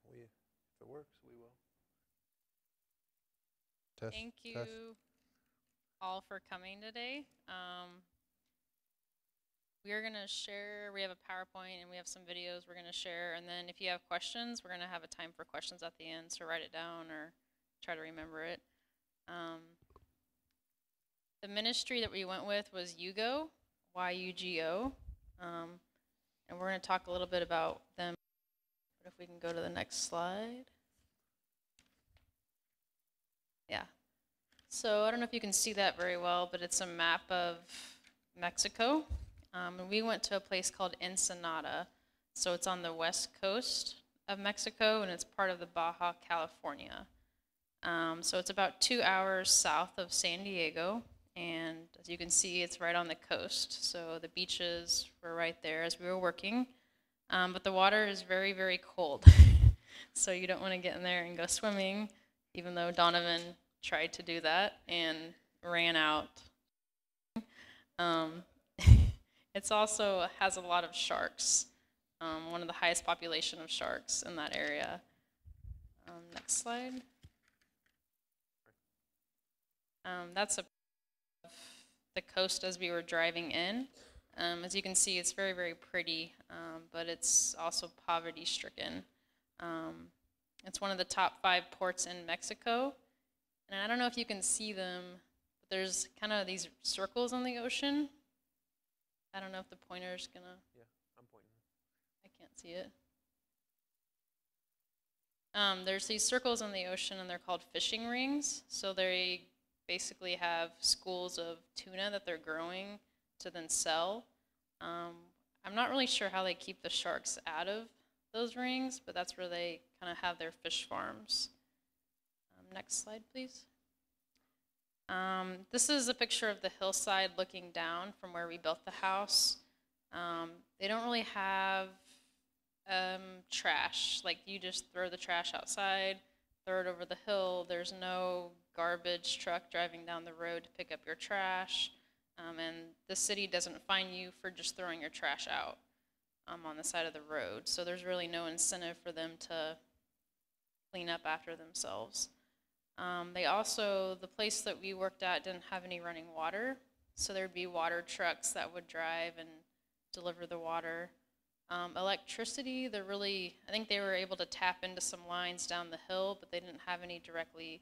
If it works, we will. Test. Thank you test. all for coming today. We are going to share, we have a PowerPoint and we have some videos we're going to share. And then if you have questions, we're going to have a time for questions at the end. So write it down or try to remember it. The ministry that we went with was YUGO, Y-U-G-O. And we're going to talk a little bit about them. But if we can go to the next slide. Yeah. So I don't know if you can see that very well, but it's a map of Mexico. And we went to a place called Ensenada. So it's on the west coast of Mexico, and it's part of the Baja California. So it's about 2 hours south of San Diego. And as you can see, it's right on the coast. So the beaches were right there as we were working. But the water is very, very cold. So you don't want to get in there and go swimming, even though Donovan tried to do that and ran out. It also has a lot of sharks, one of the highest population of sharks in that area. Next slide. That's the coast as we were driving in. As you can see, it's very, very pretty, but it's also poverty-stricken. It's one of the top 5 ports in Mexico. And I don't know if you can see them, but there's kind of these circles on the ocean. I don't know if the pointer's gonna... Yeah, I'm pointing. I can't see it. There's these circles on the ocean, and they're called fishing rings. So they basically have schools of tuna that they're growing to then sell. I'm not really sure how they keep the sharks out of those rings, but that's where they kind of have their fish farms. Next slide, please. This is a picture of the hillside looking down from where we built the house. They don't really have trash. Like, you just throw the trash outside, throw it over the hill. There's no garbage truck driving down the road to pick up your trash. And the city doesn't fine you for just throwing your trash out on the side of the road. So there's really no incentive for them to clean up after themselves. The place that we worked at didn't have any running water, so there'd be water trucks that would drive and deliver the water. Electricity, I think they were able to tap into some lines down the hill, but they didn't have any directly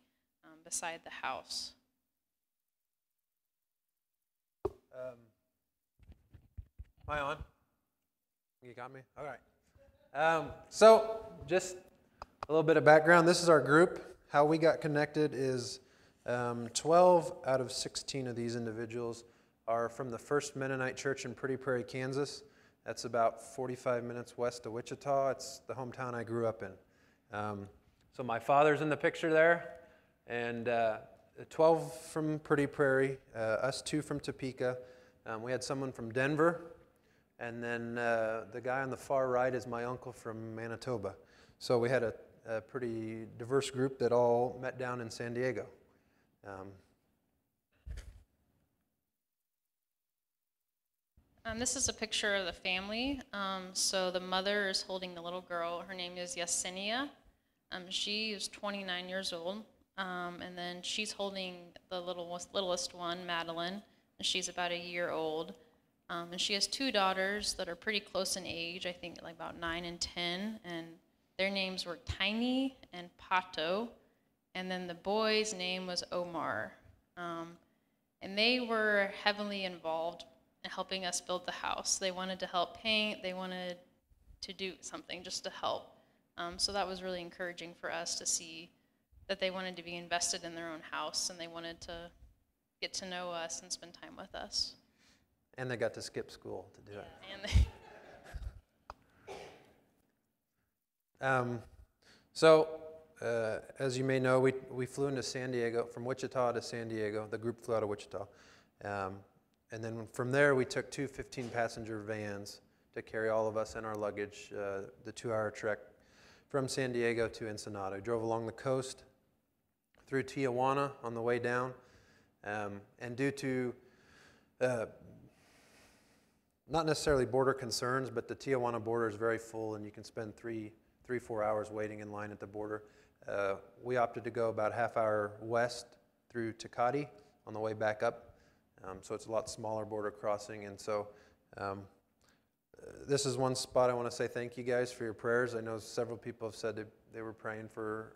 beside the house. Am I on? You got me? All right. So just a little bit of background. This is our group. How we got connected is 12 out of 16 of these individuals are from the First Mennonite Church in Pretty Prairie, Kansas. That's about 45 minutes west of Wichita. It's the hometown I grew up in. So my father's in the picture there, and 12 from Pretty Prairie, us 2 from Topeka. We had someone from Denver, and then the guy on the far right is my uncle from Manitoba. So we had a pretty diverse group that all met down in San Diego. This is a picture of the family. So the mother is holding the little girl. Her name is Yesenia. She is 29 years old. And then she's holding the littlest one, Madeline, and she's about a year old. And she has 2 daughters that are pretty close in age, I think like about 9 and 10. And their names were Tiny and Pato, and then the boy's name was Omar. And they were heavily involved in helping us build the house. They wanted to help paint, they wanted to do something just to help. So that was really encouraging for us to see that they wanted to be invested in their own house, and they wanted to get to know us and spend time with us. And they got to skip school to do it. And as you may know, we flew into San Diego, from Wichita to San Diego. The group flew out of Wichita. And then from there, we took 2 15-passenger vans to carry all of us and our luggage, the 2-hour trek from San Diego to Ensenada. We drove along the coast through Tijuana on the way down. And due to not necessarily border concerns, but the Tijuana border is very full, and you can spend 4 hours waiting in line at the border. We opted to go about a half hour west through Kassidy on the way back up, so it's a lot smaller border crossing. And so this is one spot I want to say thank you guys for your prayers. I know several people have said they were praying for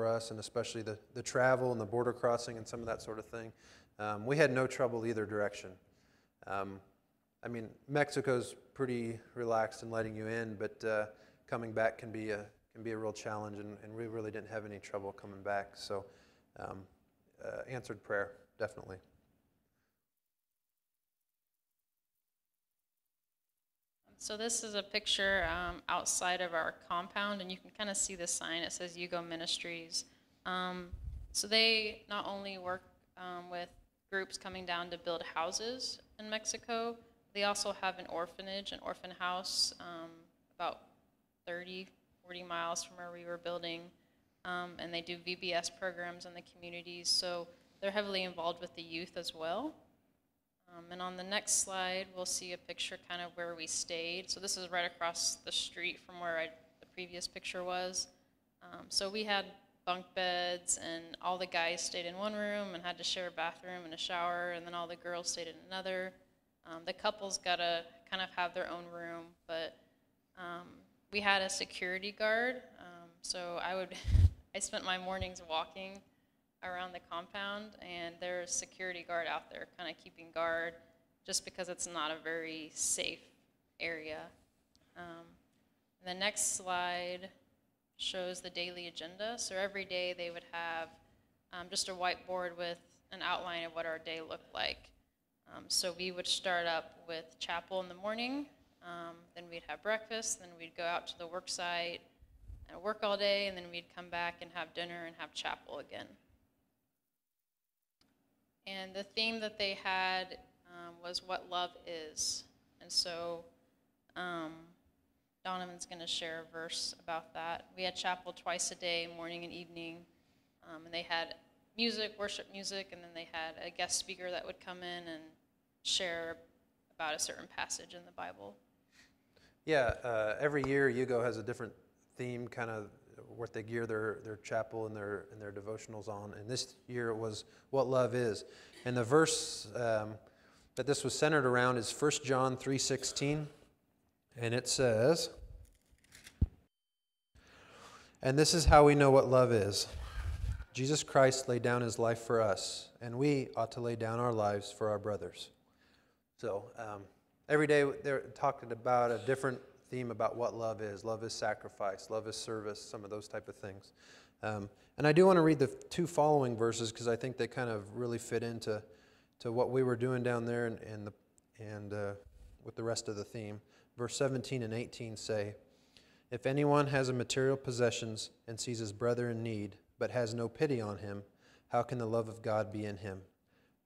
us, and especially the travel and the border crossing and some of that sort of thing. We had no trouble either direction. I mean, Mexico's pretty relaxed in letting you in, but coming back can be a real challenge, and we really didn't have any trouble coming back. So answered prayer, definitely. So this is a picture outside of our compound, and you can kind of see the sign. It says YUGO Ministries. So they not only work with groups coming down to build houses in Mexico, they also have an orphanage, an orphan house, about 30, 40 miles from where we were building. And they do VBS programs in the communities, so they're heavily involved with the youth as well. And on the next slide, we'll see a picture kind of where we stayed. So this is right across the street from where the previous picture was. So we had bunk beds, and all the guys stayed in one room and had to share a bathroom and a shower, and then all the girls stayed in another. The couples got to kind of have their own room, but we had a security guard. So I spent my mornings walking around the compound, and there's a security guard out there kind of keeping guard, just because it's not a very safe area. The next slide shows the daily agenda. So every day they would have just a whiteboard with an outline of what our day looked like. So we would start up with chapel in the morning, then we'd have breakfast, then we'd go out to the work site and work all day, and then we'd come back and have dinner and have chapel again. And the theme that they had was what love is. And so Donovan's going to share a verse about that. We had chapel twice a day, morning and evening, and they had music, worship music, and then they had a guest speaker that would come in and share about a certain passage in the Bible. Yeah, every year YUGO has a different theme, kind of what they gear their chapel and their devotionals on. And this year it was what love is. And the verse that this was centered around is 1 John 3:16. And it says, "And this is how we know what love is. Jesus Christ laid down his life for us, and we ought to lay down our lives for our brothers." So every day they're talking about a different theme about what love is. Love is sacrifice. Love is service. Some of those type of things. And I do want to read the two following verses because I think they kind of really fit into what we were doing down there and with the rest of the theme. Verse 17 and 18 say, "If anyone has a material possessions and sees his brother in need, but has no pity on him, how can the love of God be in him?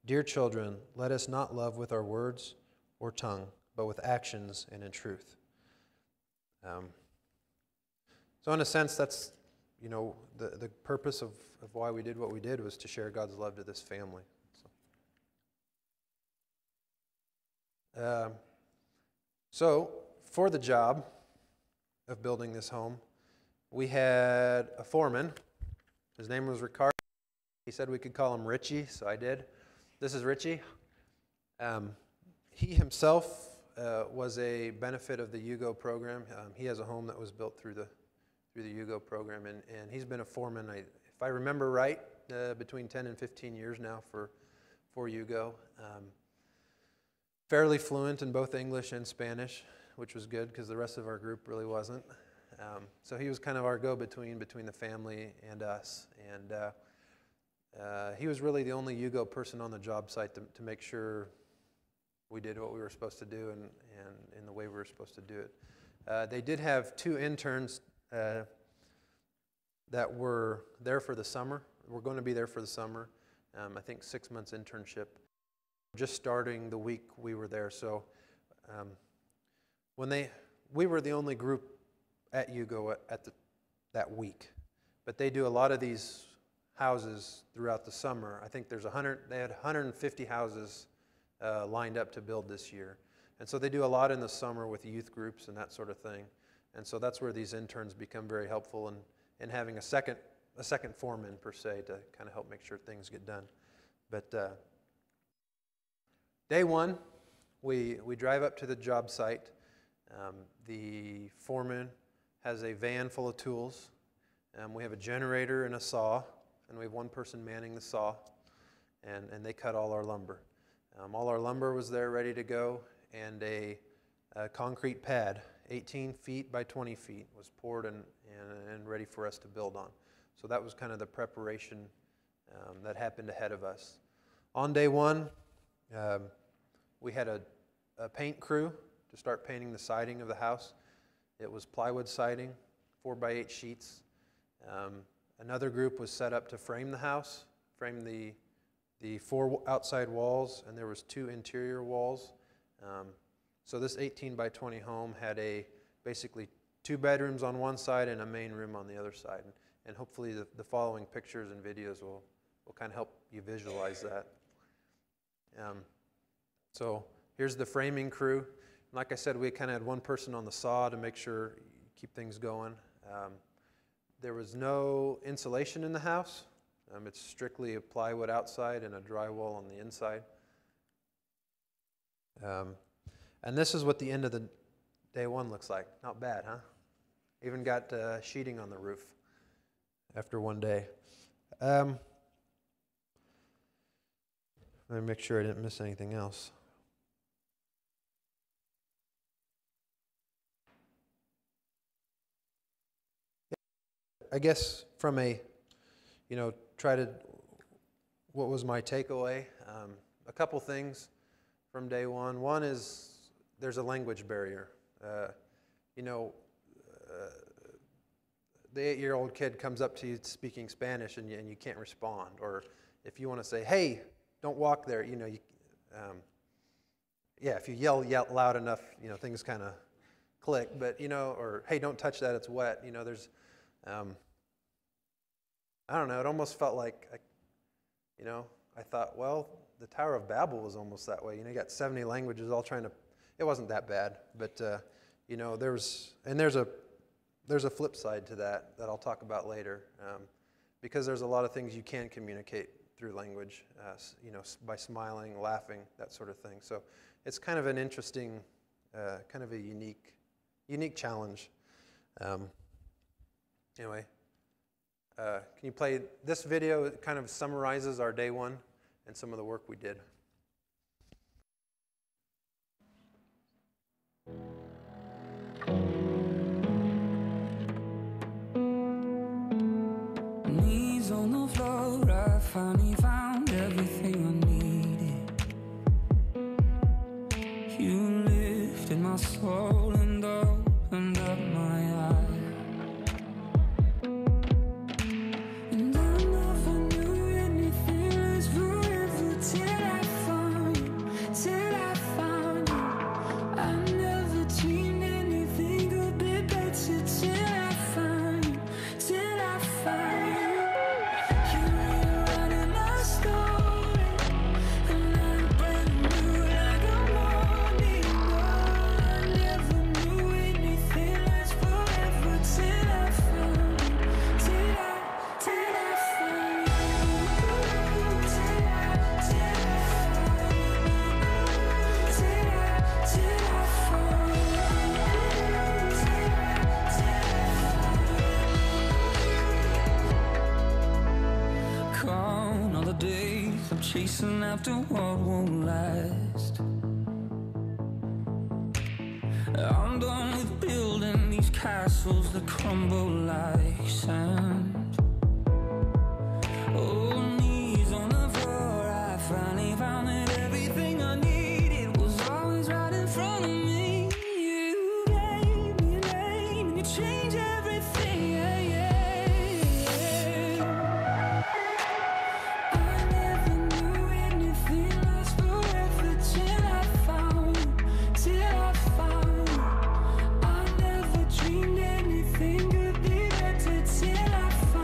Dear children, let us not love with our words or tongue, but with actions and in truth." So in a sense, that's, the purpose of why we did what we did was to share God's love to this family. So for the job of building this home, we had a foreman. His name was Ricardo. He said we could call him Richie, so I did. This is Richie. He himself was a benefit of the YUGO program. He has a home that was built through the YUGO program, and he's been a foreman, if I remember right, between 10 and 15 years now for YUGO. Fairly fluent in both English and Spanish, which was good because the rest of our group really wasn't. So he was kind of our go-between between the family and us, and he was really the only YUGO person on the job site to make sure we did what we were supposed to do and in the way we were supposed to do it. They did have two interns that were there for the summer. We're going to be there for the summer. I think 6 months internship. Just starting the week we were there. So we were the only group at YUGO that week. But they do a lot of these houses throughout the summer. I think they had 150 houses lined up to build this year. And so they do a lot in the summer with youth groups and that sort of thing. And so that's where these interns become very helpful in having a second foreman, per se, to kind of help make sure things get done. But day one, we drive up to the job site. The foreman has a van full of tools. We have a generator and a saw, and we have one person manning the saw, and they cut all our lumber. All our lumber was there ready to go, and a concrete pad, 18 feet by 20 feet, was poured and ready for us to build on. So that was kind of the preparation that happened ahead of us. On day one, we had a paint crew to start painting the siding of the house. It was plywood siding, 4x8 sheets. Another group was set up to frame the house, frame the 4 outside walls, and there was 2 interior walls. So this 18 by 20 home had basically 2 bedrooms on one side and a main room on the other side. And hopefully the following pictures and videos will kind of help you visualize that. So here's the framing crew. Like I said, we kind of had one person on the saw to make sure keep things going. There was no insulation in the house. It's strictly a plywood outside and a drywall on the inside. And this is what the end of the day one looks like. Not bad, huh? Even got sheeting on the roof after one day. Let me make sure I didn't miss anything else. I guess from what was my takeaway? A couple things from day one. One is there's a language barrier. The 8-year-old kid comes up to you speaking Spanish and you can't respond. Or if you want to say, hey, don't walk there, if you yell loud enough, things kind of click. But, or hey, don't touch that, it's wet. There's, I don't know, it almost felt like, I thought, well, the Tower of Babel was almost that way. You got 70 languages all trying to, it wasn't that bad. But, there's a flip side to that I'll talk about later. Because there's a lot of things you can communicate through language, by smiling, laughing, that sort of thing. So it's kind of an interesting, kind of a unique challenge. Anyway, can you play this video? It kind of summarizes our day one and some of the work we did. Knees on the floor, I finally found everything I needed. You lifted my soul and opened up my eyes. And I never knew anything lasts forever till I found you, till I found you. I never dreamed anything could be better till I found you, till I found you. Chasing after what won't last. I'm done with building these castles that crumble like sand. Oh, knees on the floor, I finally found that everything I needed was always right in front of me. You gave me a name and you changed everything, yeah, yeah. Till I found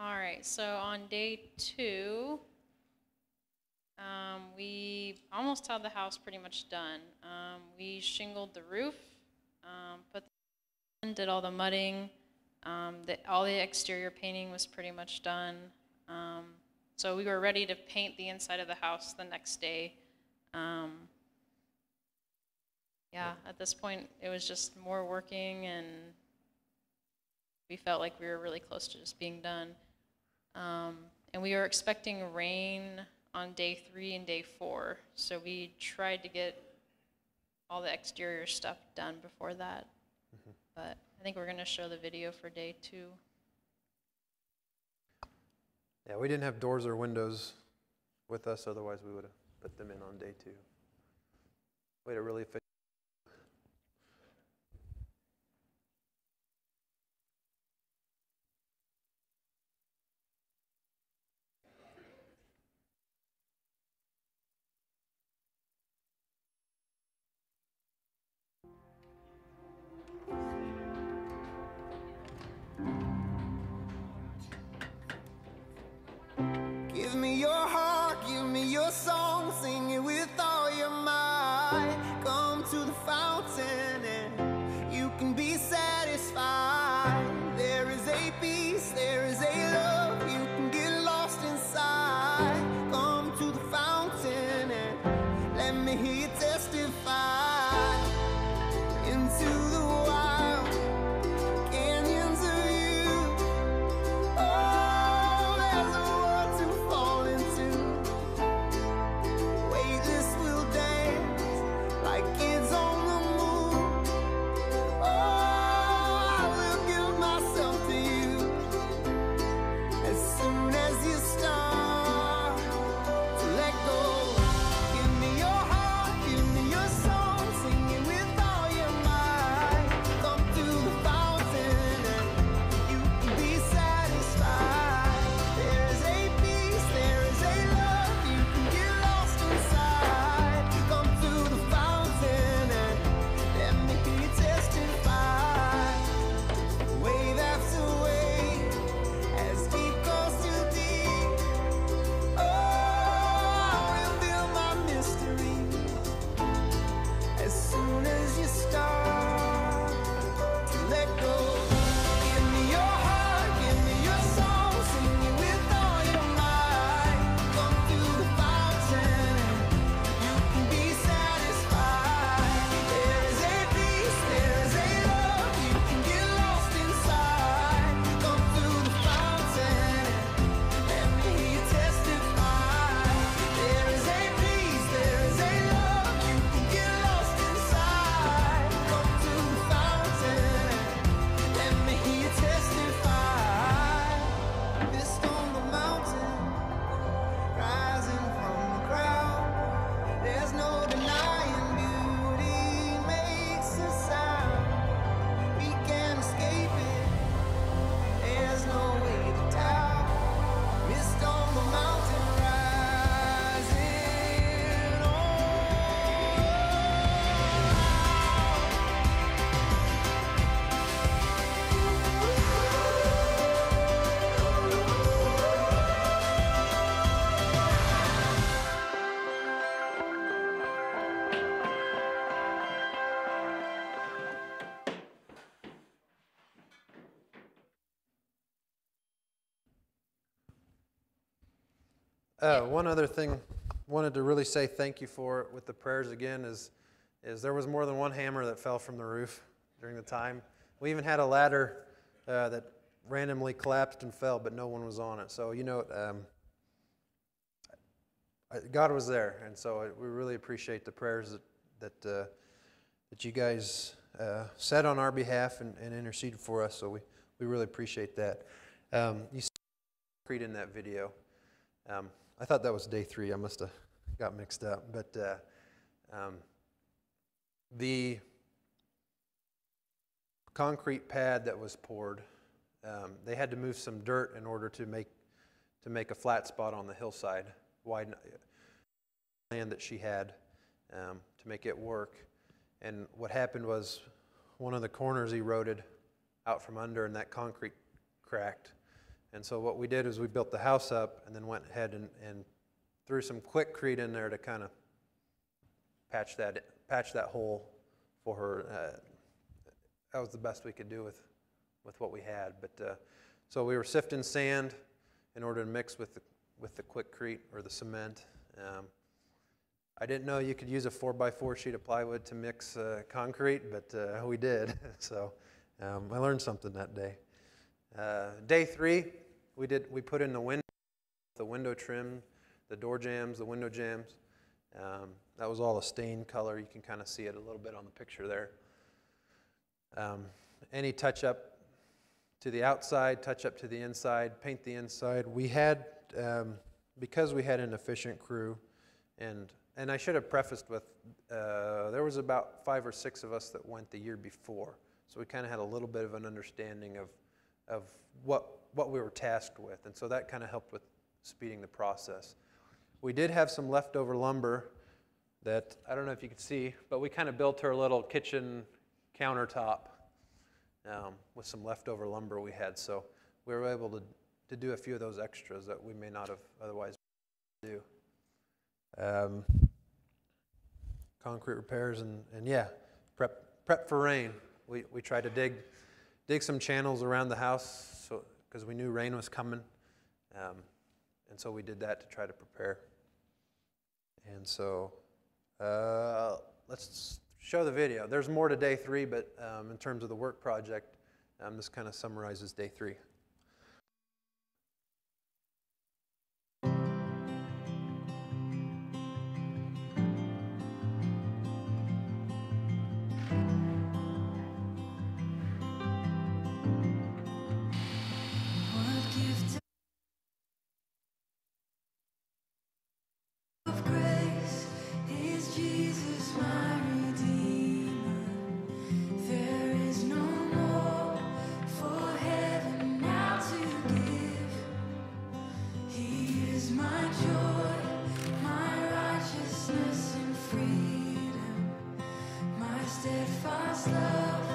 All right, so on day 2, we almost had the house pretty much done. We shingled the roof, did all the mudding, all the exterior painting was pretty much done. So we were ready to paint the inside of the house the next day. Yeah, at this point, it was just more working, and we felt like we were really close to just being done. And we were expecting rain on day 3 and day 4, so we tried to get all the exterior stuff done before that. But I think we're going to show the video for day 2. Yeah, we didn't have doors or windows with us, otherwise we would have put them in on day 2. Way to really fit. Give me your heart, give me your song, sing it with all your might. Come to the fountain and you can be satisfied. There is a peace, there is a love, you can get lost inside. Come to the fountain and let me hear you testify. Into the wild canyons of you. Oh, there's a world to fall into. Weightless will dance like kids on the moon. Oh, I will give myself to you as soon as you start to let go. Give me your heart, give me your song, sing it with all your might. Come to the fountain and you can be satisfied. There's a peace, there is a love, you can get lost inside. Come to the fountain and let me hear you testify. Wave after wave, as deep goes to deep. Oh, I'll reveal my mystery as soon as you start to let go. Give me your heart, give me your song, sing it with all your might. Come to the fountain and you can be satisfied. There is a peace, there is a love, you can get lost inside. Come to the fountain and let me hear you testify. There is a peace, there is a love, you can get lost inside. Come to the fountain and let me hear you testify. Mist on the mountain, rising from the crowd. There's no denying beauty makes a sound. We can't escape it, there's no way to doubt. Mist on the mountain, rising on. One other thing, wanted to really say thank you for with the prayers again is there was more than one hammer that fell from the roof during the time. We even had a ladder that randomly collapsed and fell, but no one was on it. So God was there, and so we really appreciate the prayers that you guys said on our behalf and interceded for us. So we really appreciate that. You see concrete in that video. I thought that was day 3. I must have got mixed up. But the concrete pad that was poured, they had to move some dirt in order to make a flat spot on the hillside, widen land that she had to make it work. And what happened was one of the corners eroded out from under, and that concrete cracked. And so what we did is we built the house up and then went ahead and threw some Quickcrete in there to kind of patch that hole for her. That was the best we could do with what we had. But so we were sifting sand in order to mix with the Quickcrete or the cement. I didn't know you could use a 4x4 sheet of plywood to mix concrete, but we did. So I learned something that day. Day 3, we put in the window trim, the door jambs, the window jambs. That was all a stained color. You can kind of see it a little bit on the picture there. Any touch up to the outside, touch up to the inside, paint the inside. We had, because we had an efficient crew, and I should have prefaced with, there was about 5 or 6 of us that went the year before. So we kind of had a little bit of an understanding of what we were tasked with. And so that kind of helped with speeding the process. We did have some leftover lumber that, I don't know if you could see, but we kind of built her little kitchen countertop with some leftover lumber we had. So we were able to do a few of those extras that we may not have otherwise do. Concrete repairs and yeah, prep for rain. We tried to dig some channels around the house because we knew rain was coming, and so we did that to try to prepare. And so let's show the video. There's more to day 3, but in terms of the work project, this kind of summarizes day 3. What gift of grace is Jesus my Redeemer? There is no more for heaven now to give. He is my joy, my righteousness and freedom, my steadfast love,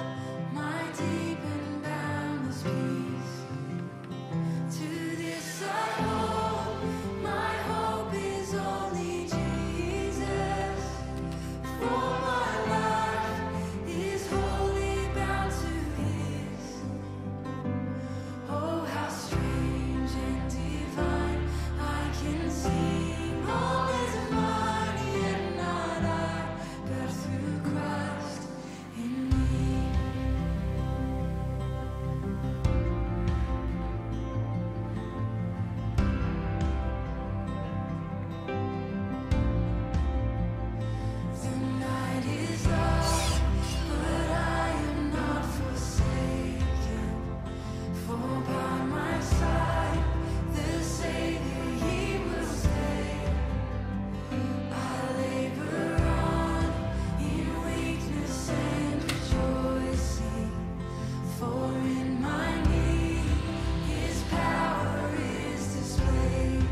my deep and boundless peace. To this I hold, my hope is only Jesus. For my life is wholly bound to His. Oh, how strange and divine! I can sing all is mine, yet not I, but through Christ in me. The night is dark, but I am not forsaken. For by my side, the Savior He will stay. I labor on in weakness and rejoicing, for in my need His power is displayed.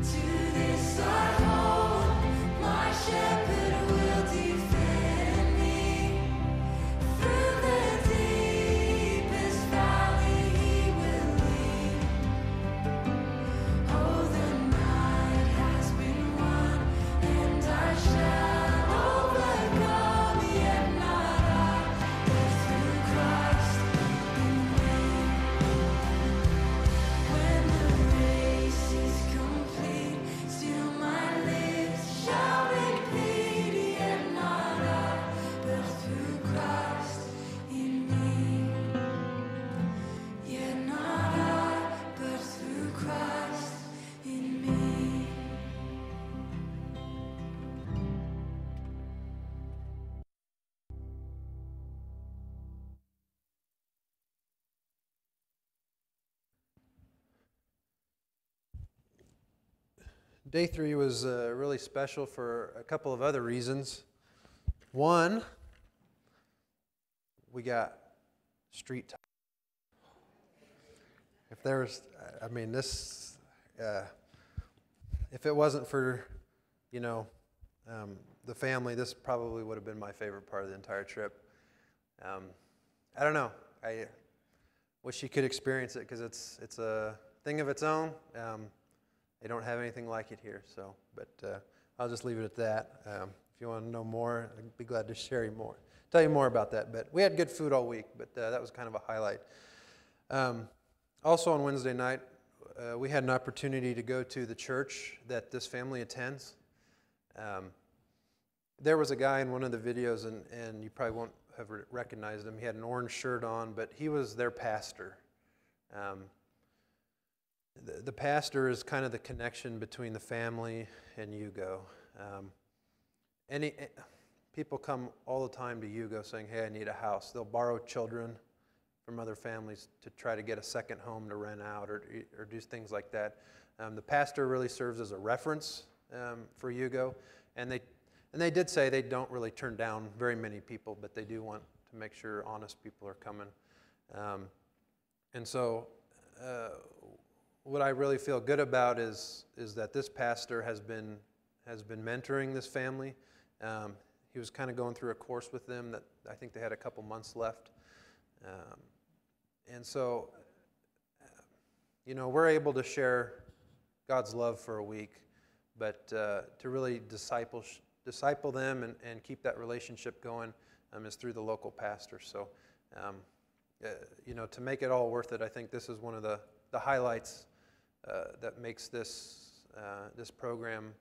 To this I hold, my Shepherd will defend me. Through the deepest valley He will lead. Oh, the night has been won, and I shall overcome, yet not I, but through Christ in me. When the race is complete, still my lips shall repeat, yet not I, but through Christ in me. Yet not I, but through Christ in me. Day 3 was really special for a couple of other reasons. One, we got street time. If there was, I mean, this, if it wasn't for, the family, this probably would have been my favorite part of the entire trip. I don't know. wish you could experience it because it's a thing of its own. They don't have anything like it here. So, but I'll just leave it at that. If you want to know more, I'd be glad to tell you more about that. But we had good food all week, but that was kind of a highlight. Also on Wednesday night, we had an opportunity to go to the church that this family attends. There was a guy in one of the videos, and you probably won't have recognized him. He had an orange shirt on, but he was their pastor. The pastor is kind of the connection between the family and YUGO. People come all the time to YUGO saying, hey, I need a house. They'll borrow children from other families to try to get a second home to rent out or do things like that. The pastor really serves as a reference for YUGO, and they did say they don't really turn down very many people, but they do want to make sure honest people are coming. And so what I really feel good about is that this pastor has been mentoring this family. He was kind of going through a course with them that I think they had a couple months left. And so, we're able to share God's love for a week, but to really disciple them and keep that relationship going is through the local pastor. So, to make it all worth it, I think this is one of the highlights that makes this program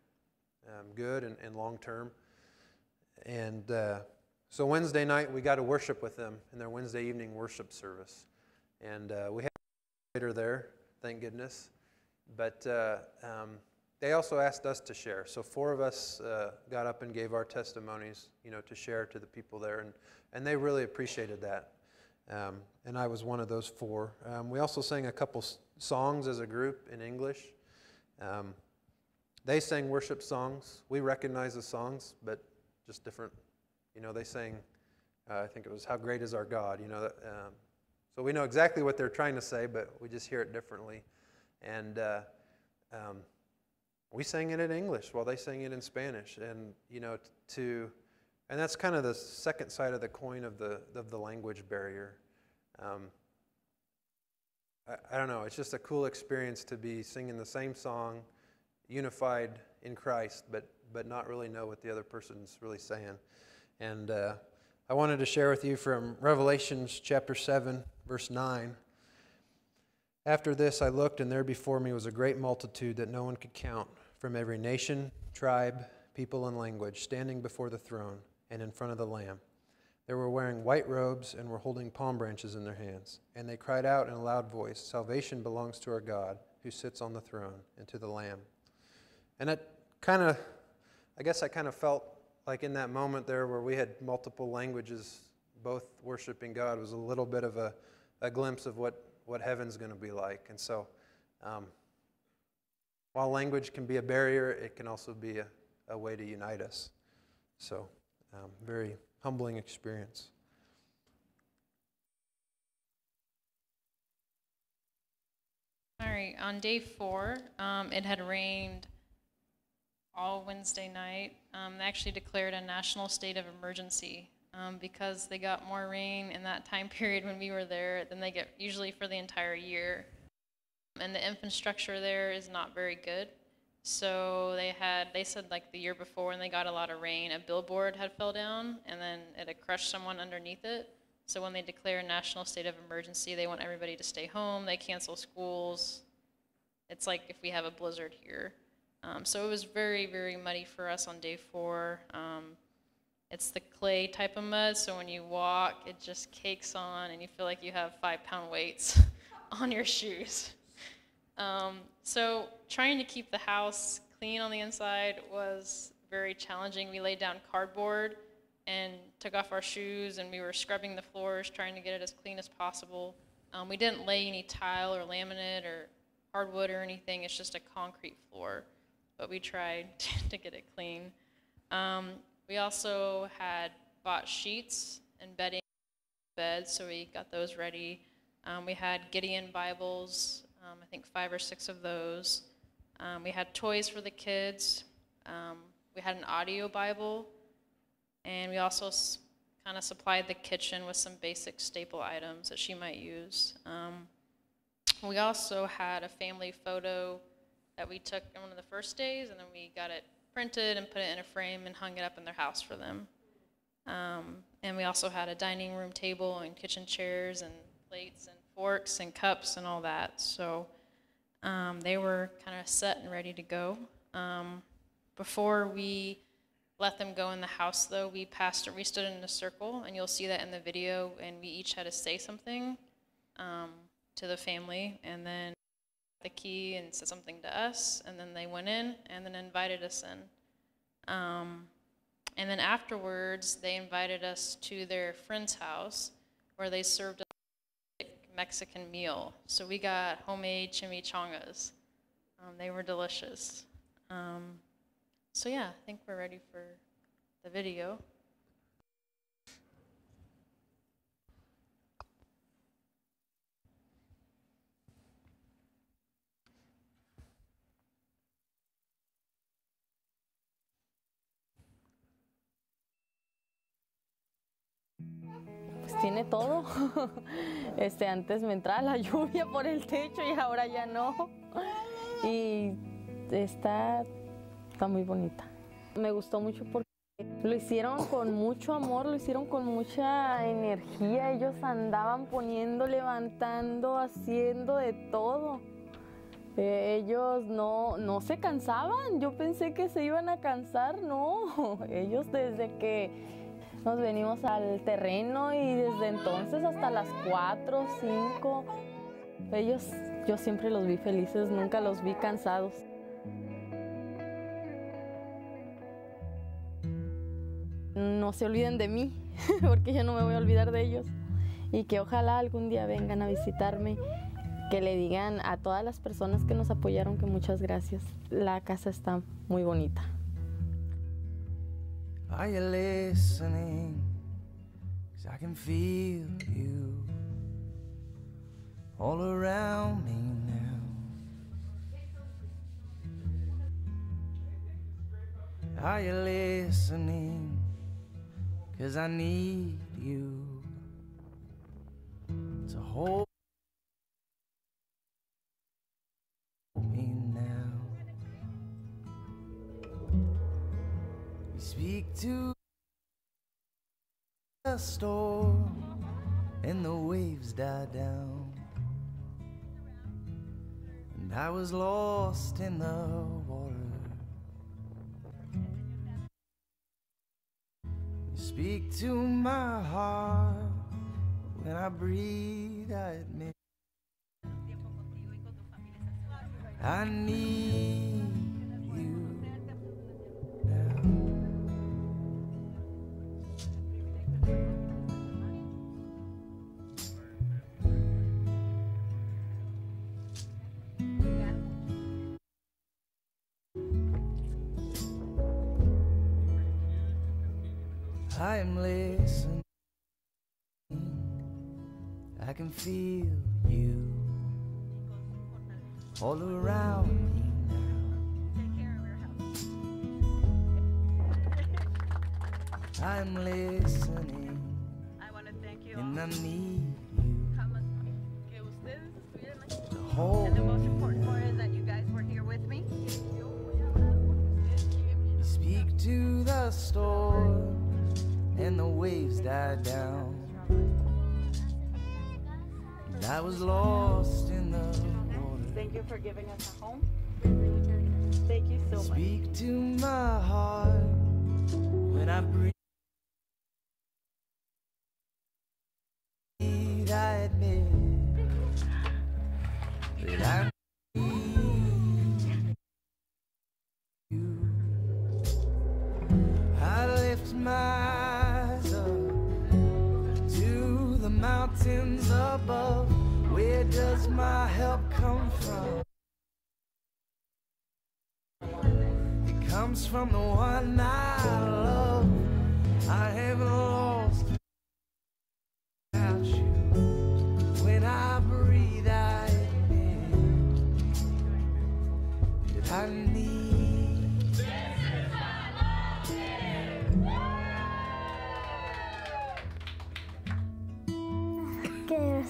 good and long-term. And so Wednesday night, we got to worship with them in their Wednesday evening worship service. And we had a later there, thank goodness. But they also asked us to share. So 4 of us got up and gave our testimonies, to share to the people there. And they really appreciated that. And I was one of those 4. We also sang a couple songs as a group in English. They sang worship songs. We recognize the songs, but just different. They sang, I think it was How Great Is Our God. So we know exactly what they're trying to say, but we just hear it differently. And we sang it in English while they sang it in Spanish. And, and that's kind of the second side of the coin of the language barrier. I don't know, it's just a cool experience to be singing the same song, unified in Christ, but not really know what the other person's really saying. And I wanted to share with you from Revelations chapter 7, verse 9. After this I looked, and there before me was a great multitude that no one could count, from every nation, tribe, people, and language, standing before the throne and in front of the Lamb. They were wearing white robes and were holding palm branches in their hands. And they cried out in a loud voice, Salvation belongs to our God, who sits on the throne, and to the Lamb. And I guess I kind of felt like in that moment there where we had multiple languages, both worshiping God, was a little bit of a glimpse of what heaven's going to be like. And so while language can be a barrier, it can also be a way to unite us. So very humbling experience. All right, on day 4, it had rained all Wednesday night. They actually declared a national state of emergency because they got more rain in that time period when we were there than they get usually for the entire year. And the infrastructure there is not very good. So they said like the year before when they got a lot of rain, a billboard had fell down and then it had crushed someone underneath it. So when they declare a national state of emergency, they want everybody to stay home. They cancel schools. It's like if we have a blizzard here. So it was very, very muddy for us on day 4. It's the clay type of mud, so when you walk, it just cakes on and you feel like you have 5-pound weights on your shoes. So trying to keep the house clean on the inside was very challenging. We laid down cardboard and took off our shoes, and we were scrubbing the floors, trying to get it as clean as possible. We didn't lay any tile or laminate or hardwood or anything. It's just a concrete floor, but we tried to get it clean. We also had bought sheets and bedding beds, so we got those ready. We had Gideon Bibles, I think 5 or 6 of those. We had toys for the kids. We had an audio Bible, and we also kind of supplied the kitchen with some basic staple items that she might use. We also had a family photo that we took on one of the first days, and then we got it printed and put it in a frame and hung it up in their house for them. And we also had a dining room table and kitchen chairs and plates and forks and cups and all that. So they were kind of set and ready to go. Before we let them go in the house, though, we stood in a circle, and you'll see that in the video, and we each had to say something to the family, and then the key and said something to us, and then they went in and then invited us in. And then afterwards, they invited us to their friend's house where they served us a Mexican meal. So we got homemade chimichangas. They were delicious. So yeah, I think we're ready for the video. Pues tiene todo. Antes me entraba la lluvia por el techo y ahora ya no. Y está muy bonita. Me gustó mucho porque lo hicieron con mucho amor, lo hicieron con mucha energía. Ellos andaban poniendo, levantando, haciendo de todo. Ellos no se cansaban. Yo pensé que se iban a cansar, no. Ellos desde que nos venimos al terreno y desde entonces hasta las 4, 5. Ellos, yo siempre los vi felices, nunca los vi cansados. No se olviden de mí, porque yo no me voy a olvidar de ellos. Y que ojalá algún día vengan a visitarme, que le digan a todas las personas que nos apoyaron que muchas gracias. La casa está muy bonita. Are you listening? 'Cause I can feel you all around me now. Are you listening? 'Cause I need you to hold me now. You speak to the storm and the waves die down, and I was lost in the water. You speak to my heart when I breathe, I admit I need you now. I am listening. I can feel you all around me now. I'm listening. I want to thank you And all. I need you Que ustedes estuvieran aquí. to hold And the most me important now. part is that you guys were here with me. You speak to the storm and the waves died down, and I was lost in the water. Thank you for giving us a home. Thank you so much. Speak to my heart when I breathe. I admit that I need you. I lift my eyes up to the mountains above. Where does my help come from? It comes from the one I love. I haven't lost without you. When I breathe, I admit that I need.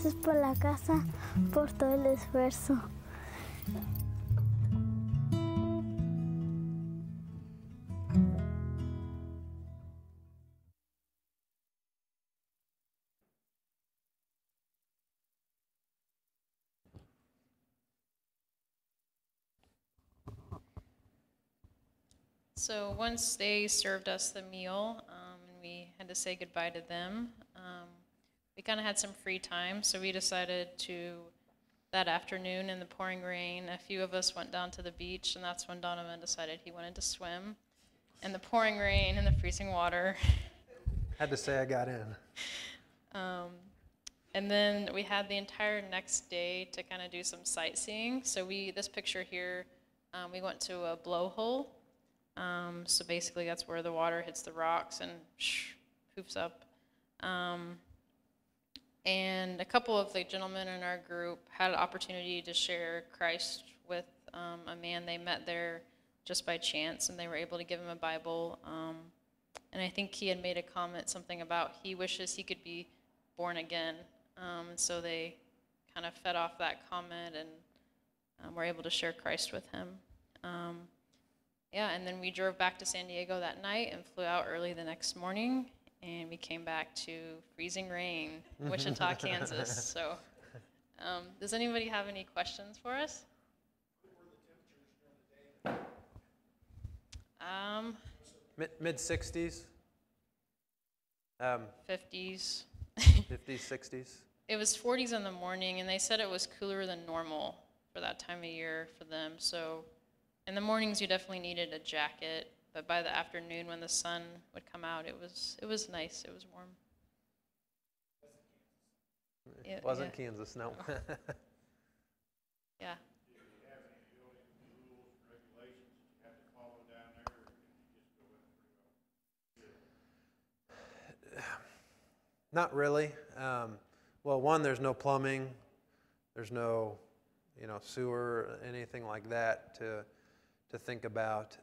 Gracias por la casa, por todo el esfuerzo. So once they served us the meal, and we had to say goodbye to them, we kind of had some free time, so we decided to, that afternoon in the pouring rain, a few of us went down to the beach, and that's when Donovan decided he wanted to swim. In the pouring rain and the freezing water. Had to say I got in. And then we had the entire next day to kind of do some sightseeing. So this picture here, we went to a blowhole. So basically that's where the water hits the rocks and poofs up. And a couple of the gentlemen in our group had an opportunity to share Christ with a man they met there just by chance, and they were able to give him a Bible. And I think he had made a comment, something about he wishes he could be born again. And so they kind of fed off that comment and were able to share Christ with him. Yeah, and then we drove back to San Diego that night and flew out early the next morning, and we came back to freezing rain, Wichita, Kansas. So does anybody have any questions for us? Mid 60s? 50s. 50s, 60s? It was 40s in the morning, and they said it was cooler than normal for that time of year for them. So in the mornings, you definitely needed a jacket, but by the afternoon, when the sun would come out, it was nice. It was warm. It wasn't Kansas, no. Yeah. Not really. Well, one, there's no plumbing. There's no, sewer, anything like that to think about.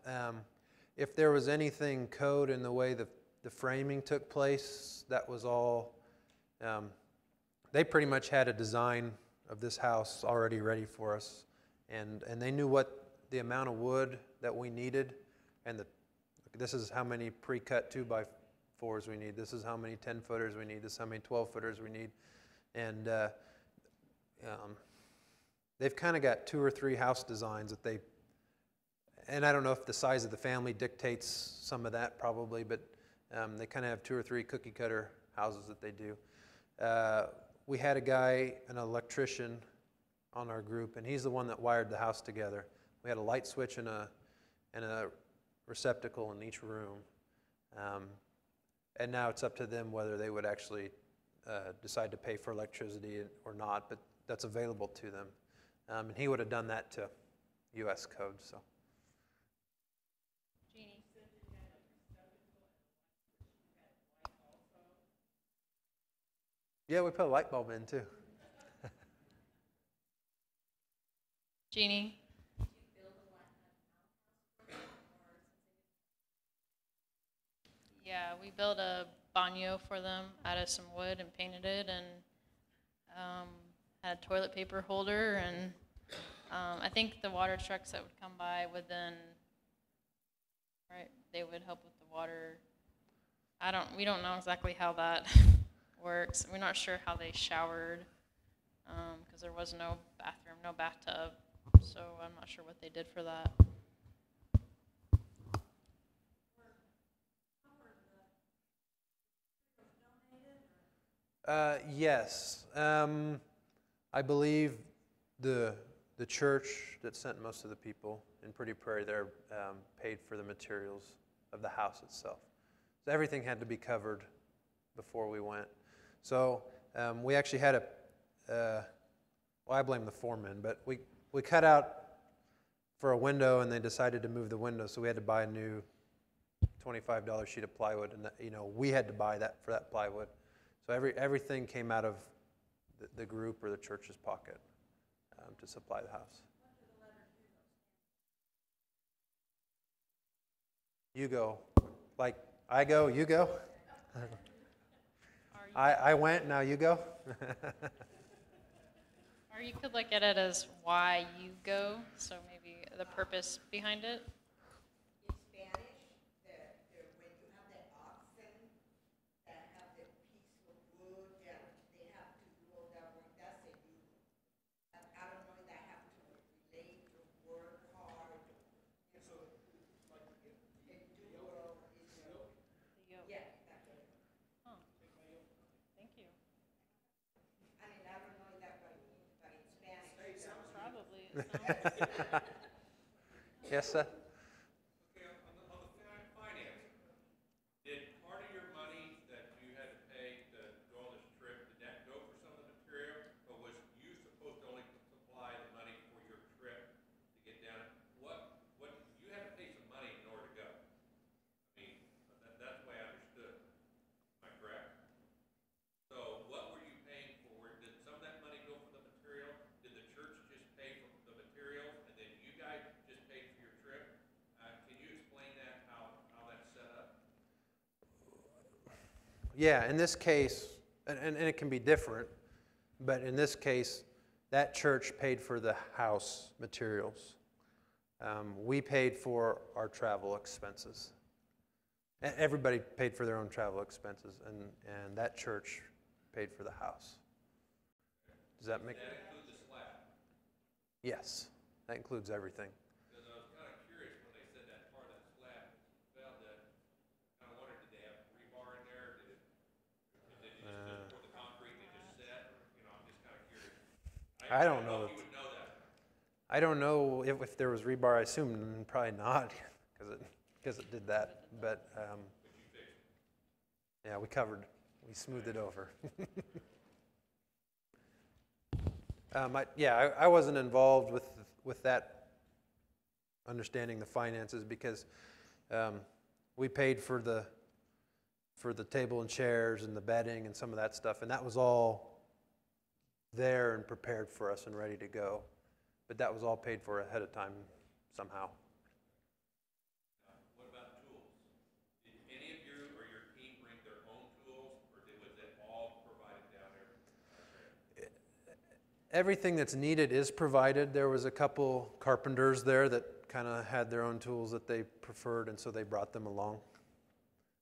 If there was anything code in the way the framing took place, that was all. They pretty much had a design of this house already ready for us, and they knew what the amount of wood that we needed, and this is how many pre-cut 2x4s we need. This is how many 10-footers we need. This is how many 12-footers we need, and they've kind of got 2 or 3 house designs that they. And I don't know if the size of the family dictates some of that, probably, but they kind of have 2 or 3 cookie cutter houses that they do. We had a guy, an electrician, on our group, and he's the one that wired the house together. We had a light switch and a receptacle in each room. And now it's up to them whether they would actually decide to pay for electricity or not, but that's available to them. And he would have done that to U.S. code, so. Yeah, we put a light bulb in too. Jeannie? Yeah, we built a baño for them out of some wood and painted it, and had a toilet paper holder, and I think the water trucks that would come by would then, right, they would help with the water. We don't know exactly how that works. We're not sure how they showered, because there was no bathroom, no bathtub, so I'm not sure what they did for that. Yes. I believe the church that sent most of the people in Pretty Prairie there paid for the materials of the house itself. So everything had to be covered before we went. So we actually had well, I blame the foreman, but we cut out for a window, and they decided to move the window, so we had to buy a new $25 sheet of plywood, and we had to buy that for that plywood. So everything came out of the group or the church's pocket to supply the house. YUGO, like I go, you go. I went, now you go. Or you could look at it as why you go, so maybe the purpose behind it. In Spanish, when you have the oxen that have the piece of wood, and they have to do all that work, that's a yugo. I don't know if that have to relate to work hard. So, like a yugo is a, yeah, exactly. Oh, thank you. I mean, I don't know if that's what it means, but in Spanish. Probably. It sounds Yes, Seth? Okay, on the financing, did part of your money that you had to pay to go on this trip, did that go for some of the material? Or was you supposed to only supply the money for your trip to get down? You had to pay some money in order to go. I mean, that's the way I understood. Am I correct? So what were you paying for? Did some of that money go for the material? Did the church just pay for the materials and then you guys just paid for your trip? Can you explain that, how that's set up? Yeah, in this case, and it can be different, but in this case, that church paid for the house materials. We paid for our travel expenses. Everybody paid for their own travel expenses, and that church paid for the house. Does that make? Does that include the slab? Yes, that includes everything. Because I was kind of curious when they said that part of that slab fell, that kind of wondered, did they have rebar in there? Did you just pour the concrete and it just set? I'm just kind of curious. I don't know. If you would know that. I don't know if there was rebar. I assume probably not, because it did that. But yeah, we smoothed it over. I wasn't involved with that, understanding the finances, because we paid for the table and chairs and the bedding and some of that stuff, and that was all there and prepared for us and ready to go. But that was all paid for ahead of time somehow. What about tools? Did any of you or your team bring their own tools, or was it all provided down there? Everything that's needed is provided. There was a couple carpenters there that kind of had their own tools that they preferred, and so they brought them along.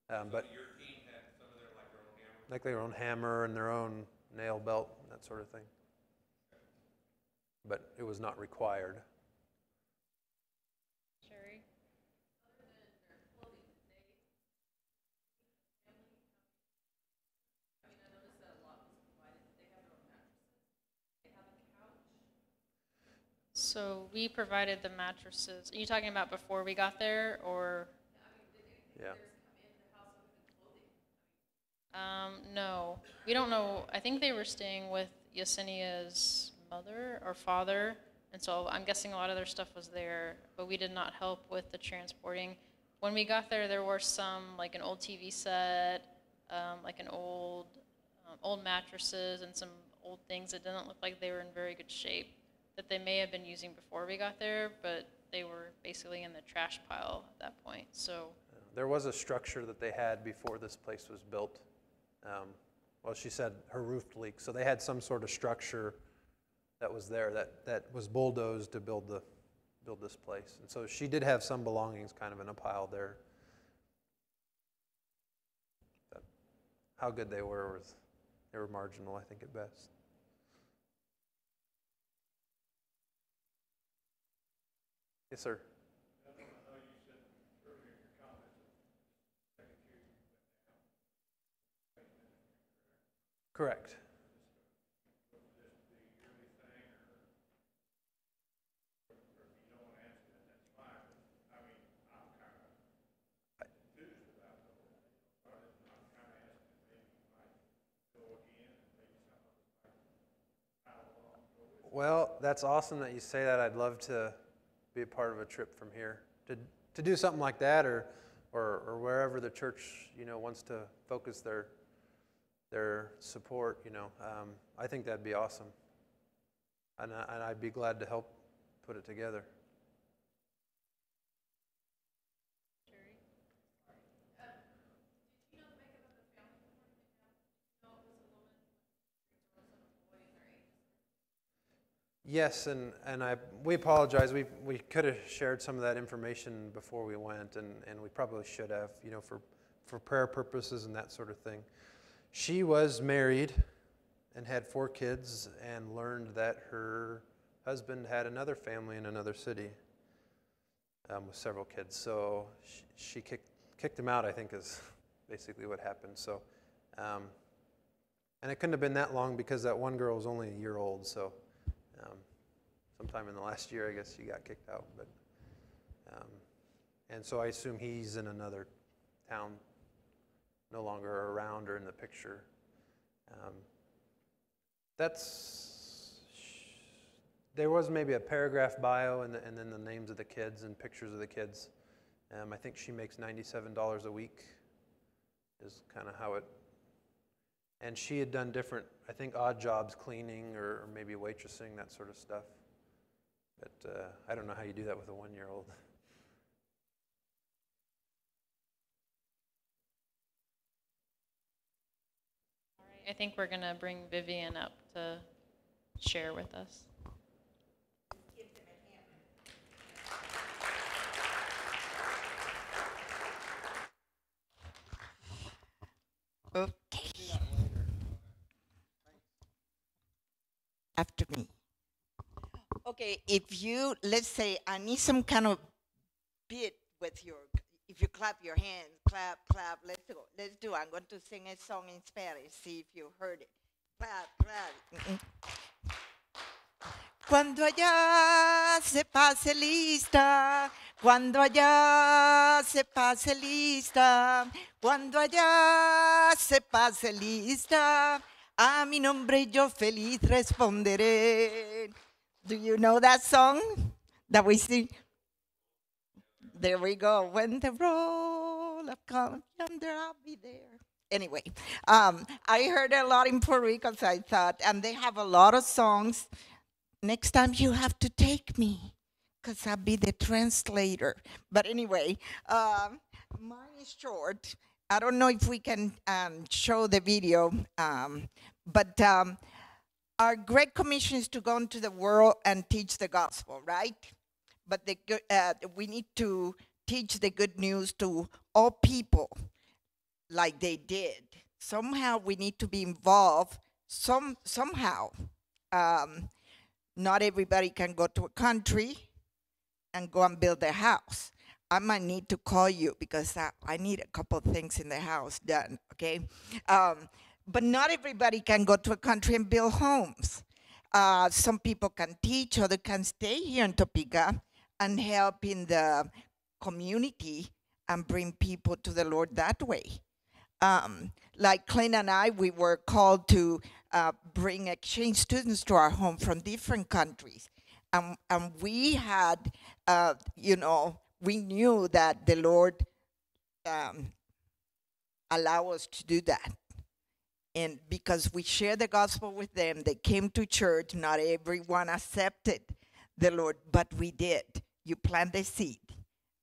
But Your team had some of their own hammer? like their own hammer and their own nail belt, that sort of thing. But it was not required. Sherry. So we provided the mattresses. Are you talking about before we got there, or? Yeah. No, we don't know. I think they were staying with Yesenia's mother or father, and so I'm guessing a lot of their stuff was there, but we did not help with the transporting. When we got there, there were some, like an old TV set, like an old mattresses and some old things that didn't look like they were in very good shape that they may have been using before we got there, but they were basically in the trash pile at that point. So There was a structure that they had before this place was built. Well, she said her roof leaked, so they had some sort of structure that was there that was bulldozed to build this place. And so she did have some belongings kind of in a pile there. But how good they were marginal, I think, at best. Yes, sir. Correct. Well, that's awesome that you say that. I'd love to be a part of a trip from here to do something like that, or wherever the church wants to focus their support. I think that'd be awesome, and I'd be glad to help put it together. Yes, and we apologize. We could have shared some of that information before we went, and we probably should have, for prayer purposes and that sort of thing. She was married and had 4 kids and learned that her husband had another family in another city with several kids. So she kicked him out, I think, is basically what happened. So, and it couldn't have been that long because that one girl was only a year old. So sometime in the last year, I guess she got kicked out. But and so I assume he's in another town, no longer around or in the picture. There was maybe a paragraph bio and then the names of the kids and pictures of the kids. I think she makes $97 a week is kind of how it, and she had done different, I think, odd jobs, cleaning or maybe waitressing, that sort of stuff. But I don't know how you do that with a 1-year-old. I think we're going to bring Vivian up to share with us. Okay. After me. Okay, if you, let's say, I need some kind of beat with your, if you clap your hands, clap, clap, let's go. Let's do it. I'm going to sing a song in Spanish, see if you heard it. Clap, clap. Cuando allá se pase lista, cuando allá se pase lista, cuando allá se pase lista, a mi nombre yo feliz responderé. Do you know that song that we sing? There we go. When the roll of come yonder, I'll be there. Anyway, I heard a lot in Puerto Rico, so I thought, and they have a lot of songs. Next time you have to take me, because I'll be the translator. But anyway, mine is short. I don't know if we can show the video, but our Great Commission is to go into the world and teach the gospel, right? But we need to teach the good news to all people like they did. Somehow we need to be involved, somehow. Not everybody can go to a country and go and build a house. I might need to call you because I need a couple of things in the house done, okay? But not everybody can go to a country and build homes. Some people can teach, others can stay here in Topeka and help in the community and bring people to the Lord that way. Like Clint and I, we were called to bring exchange students to our home from different countries. And we had, we knew that the Lord allowed us to do that. And because we shared the gospel with them, they came to church. Not everyone accepted the Lord, but we did. You plant the seed,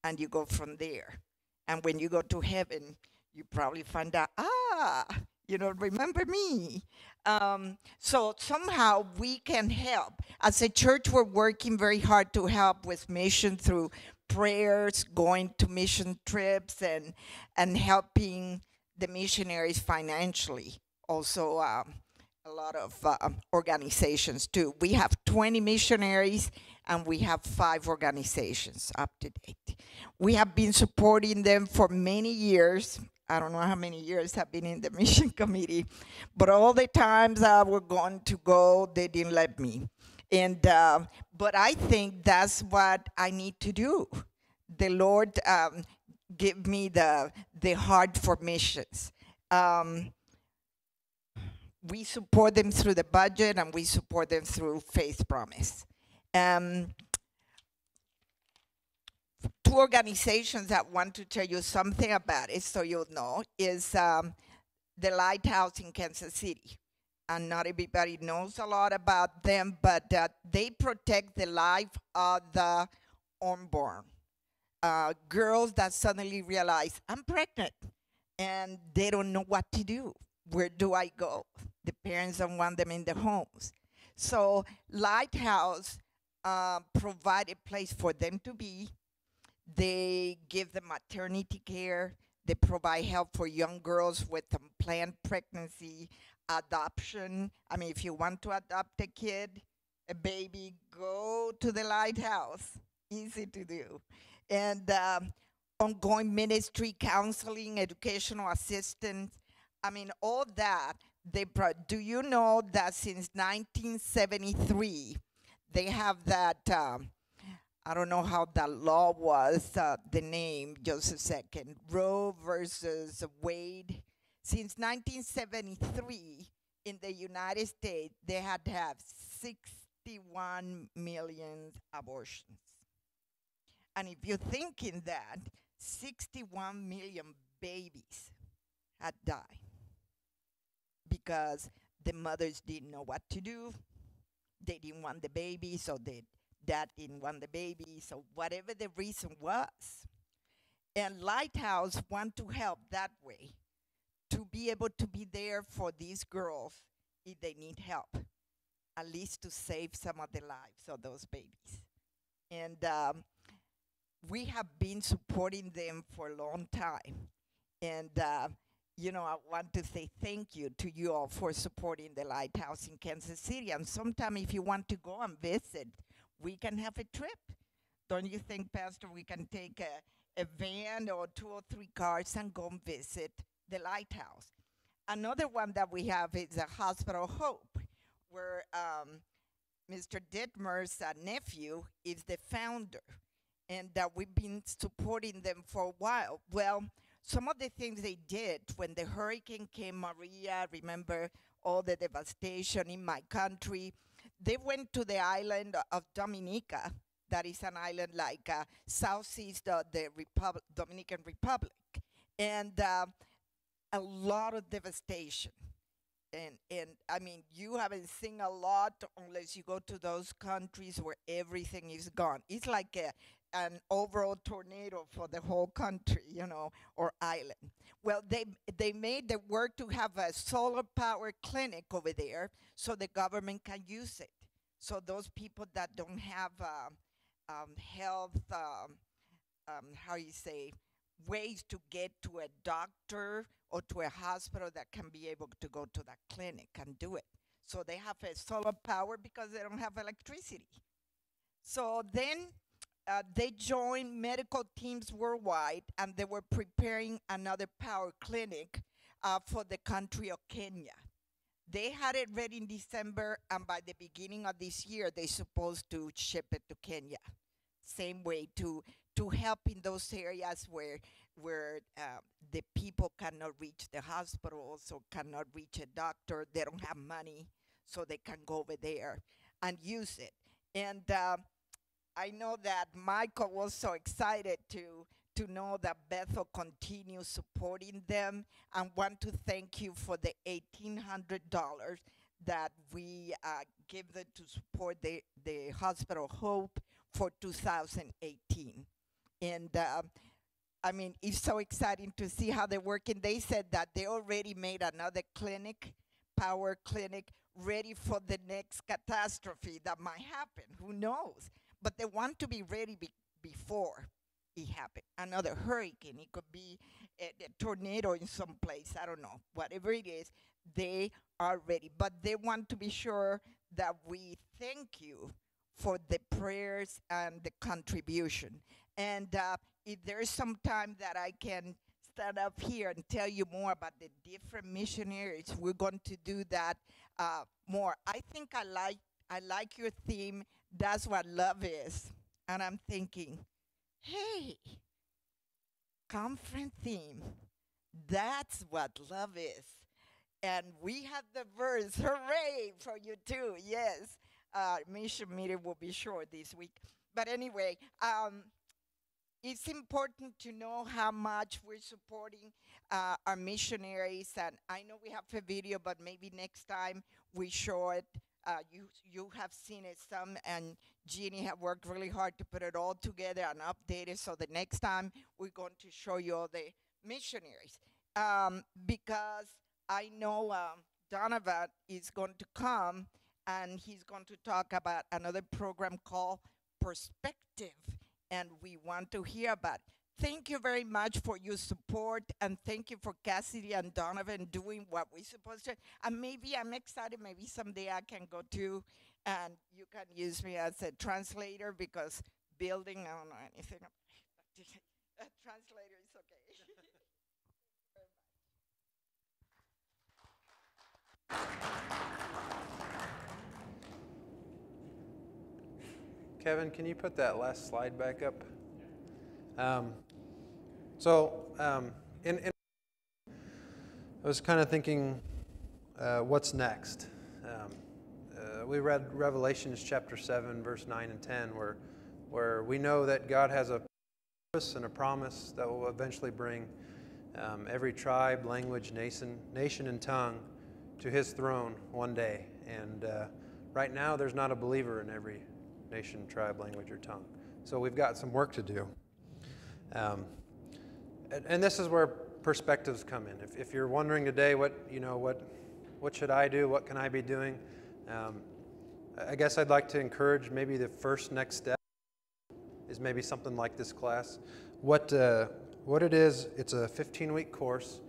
and you go from there. And when you go to heaven, you probably find out, remember me. So somehow we can help. As a church, we're working very hard to help with mission through prayers, going to mission trips, and helping the missionaries financially. Also, a lot of organizations too. We have 20 missionaries and we have 5 organizations up to date. We have been supporting them for many years. I don't know how many years I've been in the mission committee, but all the times I were going to go, they didn't let me. And but I think that's what I need to do. The Lord give me the heart for missions. We support them through the budget, and we support them through Faith Promise. 2 organizations that want to tell you something about it, so you'll know, is the Lighthouse in Kansas City. And not everybody knows a lot about them, but they protect the life of the unborn. Girls that suddenly realize, I'm pregnant, and they don't know what to do. Where do I go? The parents don't want them in the homes. So Lighthouse provide a place for them to be. They give them maternity care. They provide help for young girls with planned pregnancy, adoption. I mean, if you want to adopt a kid, a baby, go to the Lighthouse. Easy to do. And ongoing ministry, counseling, educational assistance. I mean, all that. Do you know that since 1973, they have that, I don't know how that law was, the name, just a second, Roe versus Wade. Since 1973, in the United States, they had to have 61 million abortions. And if you're thinking that, 61 million babies had died because the mothers didn't know what to do. They didn't want the baby, so dad didn't want the baby, so whatever the reason was. And Lighthouse want to help that way, to be able to be there for these girls if they need help, at least to save some of the lives of those babies. And we have been supporting them for a long time. And you know, I want to say thank you to you all for supporting the Lighthouse in Kansas City. And sometime if you want to go and visit, we can have a trip. Don't you think, Pastor, we can take a van or 2 or 3 cars and go and visit the Lighthouse? Another one that we have is a Hospital Hope, where Mr. Dittmer's nephew is the founder, and that we've been supporting them for a while. Well, some of the things they did when the hurricane came, Maria, remember all the devastation in my country, they went to the island of Dominica. That is an island like southeast of the Dominican Republic. And a lot of devastation. And I mean, you haven't seen a lot unless you go to those countries where everything is gone. It's like an overall tornado for the whole country, you know, or island. Well, they made the work to have a solar power clinic over there so the government can use it. So those people that don't have health, how you say, ways to get to a doctor or to a hospital that can be able to go to that clinic and do it. So they have a solar power because they don't have electricity. So then they joined medical teams worldwide, and they were preparing another power clinic for the country of Kenya. They had it ready in December, and by the beginning of this year, they're supposed to ship it to Kenya. Same way to help in those areas where the people cannot reach the hospitals or cannot reach a doctor. They don't have money, so they can go over there and use it. And I know that Michael was so excited to know that Bethel continues supporting them, and want to thank you for the $1,800 that we give them to support the Hospital Hope for 2018. And I mean, it's so exciting to see how they're working. They said that they already made another clinic, power clinic, ready for the next catastrophe that might happen. Who knows? But they want to be ready before it happens. Another hurricane, it could be a tornado in some place, I don't know. Whatever it is, they are ready. But they want to be sure that we thank you for the prayers and the contribution. And if there's some time that I can stand up here and tell you more about the different missionaries, we're going to do that more. I think I like your theme, that's what love is. And I'm thinking, hey, conference theme, that's what love is. And we have the verse, hooray for you too, yes. Mission meeting will be short this week. But anyway, it's important to know how much we're supporting our missionaries. And I know we have a video, but maybe next time we show it. You have seen it some, and Jeannie have worked really hard to put it all together and update it. So the next time we're going to show you all the missionaries. Because I know Donovan is going to come and he's going to talk about another program called Perspective, and we want to hear about it. Thank you very much for your support, and thank you for Kassidy and Donovan doing what we're supposed to. And maybe I'm excited, maybe someday I can go too, and you can use me as a translator, because building, I don't know anything about it. A translator is okay. Kevin, can you put that last slide back up? I was kind of thinking, what's next? We read Revelations chapter 7, verse 9 and 10, where we know that God has a purpose and a promise that will eventually bring every tribe, language, nation, and tongue to His throne one day. And right now, there's not a believer in every nation, tribe, language, or tongue. So we've got some work to do. And this is where perspectives come in. If you're wondering today, what should I do? What can I be doing? I guess I'd like to encourage maybe the first next step is maybe something like this class. What it is, it's a 15-week course,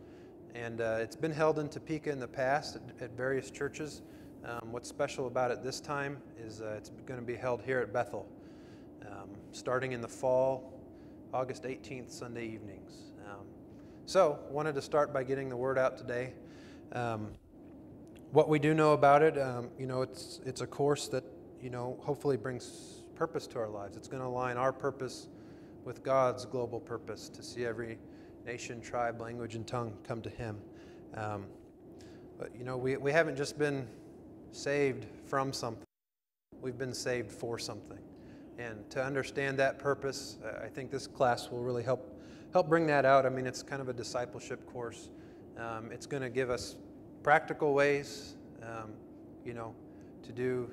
and it's been held in Topeka in the past at various churches. What's special about it this time is it's going to be held here at Bethel, starting in the fall, August 18th, Sunday evenings. So, wanted to start by getting the word out today. What we do know about it, it's a course that, hopefully brings purpose to our lives. It's going to align our purpose with God's global purpose to see every nation, tribe, language, and tongue come to Him. But, we haven't just been saved from something. We've been saved for something. And to understand that purpose, I think this class will really help bring that out. I mean, it's kind of a discipleship course. It's going to give us practical ways, to do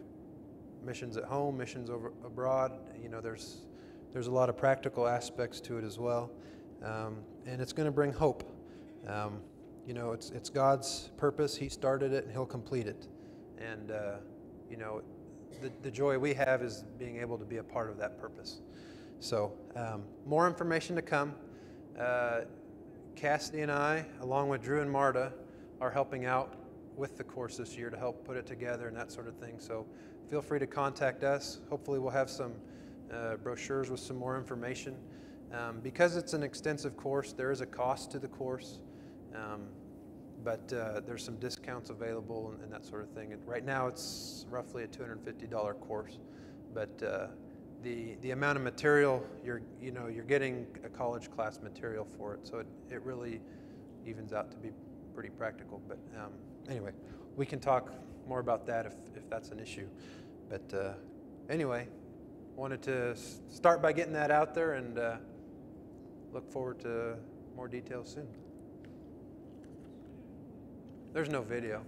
missions at home, missions abroad. There's a lot of practical aspects to it as well. And it's going to bring hope. It's God's purpose. He started it and He'll complete it. And, the joy we have is being able to be a part of that purpose. So, more information to come. Kassidy and I, along with Drew and Marta, are helping out with the course this year to help put it together and that sort of thing. So, feel free to contact us. Hopefully, we'll have some brochures with some more information. Because it's an extensive course, there is a cost to the course. But there's some discounts available and that sort of thing. And right now, it's roughly a $250 course. But the amount of material you're getting a college class material for it, so it really evens out to be pretty practical. But anyway, we can talk more about that if that's an issue. But anyway, wanted to start by getting that out there, and look forward to more details soon. There's no video.